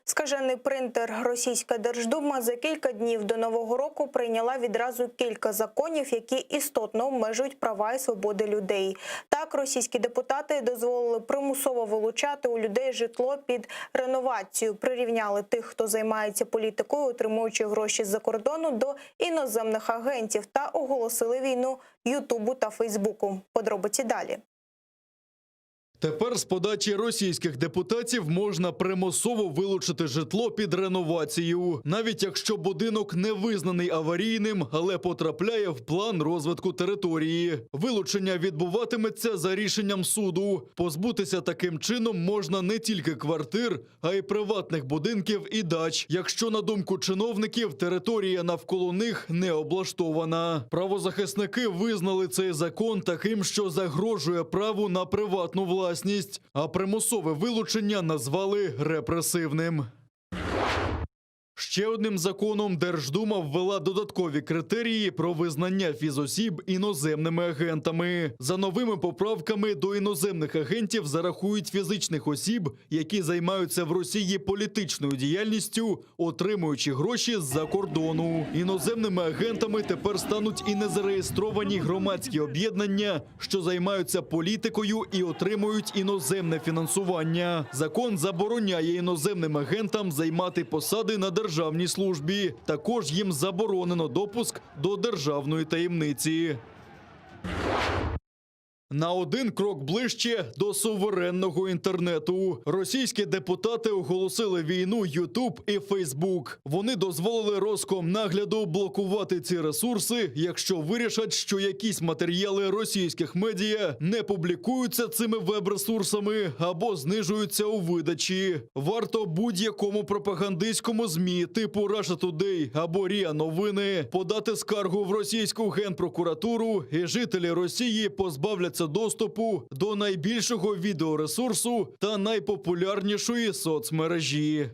Скажений принтер російська Держдума за кілька днів до Нового року прийняла відразу кілька законів, які істотно обмежують права і свободи людей. Так, російські депутати дозволили примусово вилучати у людей житло під реновацію, прирівняли тих, хто займається політикою, отримуючи гроші з-за кордону, до іноземних агентів та оголосили війну Ютубу та Фейсбуку. Подробиці далі. Тепер з подачі російських депутатів можна примусово вилучити житло під реновацію, навіть якщо будинок не визнаний аварійним, але потрапляє в план розвитку території. Вилучення відбуватиметься за рішенням суду. Позбутися таким чином можна не тільки квартир, а й приватних будинків і дач, якщо, на думку чиновників, територія навколо них не облаштована. Правозахисники визнали цей закон таким, що загрожує праву на приватну власність, а примусове вилучення назвали репресивним. Ще одним законом Держдума ввела додаткові критерії про визнання фізосіб іноземними агентами. За новими поправками до іноземних агентів зарахують фізичних осіб, які займаються в Росії політичною діяльністю, отримуючи гроші з-за кордону. Іноземними агентами тепер стануть і незареєстровані громадські об'єднання, що займаються політикою і отримують іноземне фінансування. Закон забороняє іноземним агентам займати посади на державній службі. Також їм заборонено допуск до державної таємниці. На один крок ближче до суверенного інтернету. Російські депутати оголосили війну Ютуб і Фейсбук. Вони дозволили Роскомнагляду блокувати ці ресурси, якщо вирішать, що якісь матеріали російських медіа не публікуються цими веб-ресурсами або знижуються у видачі. Варто будь-якому пропагандистському ЗМІ типу Russia Today або РІА Новини подати скаргу в російську генпрокуратуру, і жителі Росії позбавляться доступу до найбільшого відеоресурсу та найпопулярнішої соцмережі.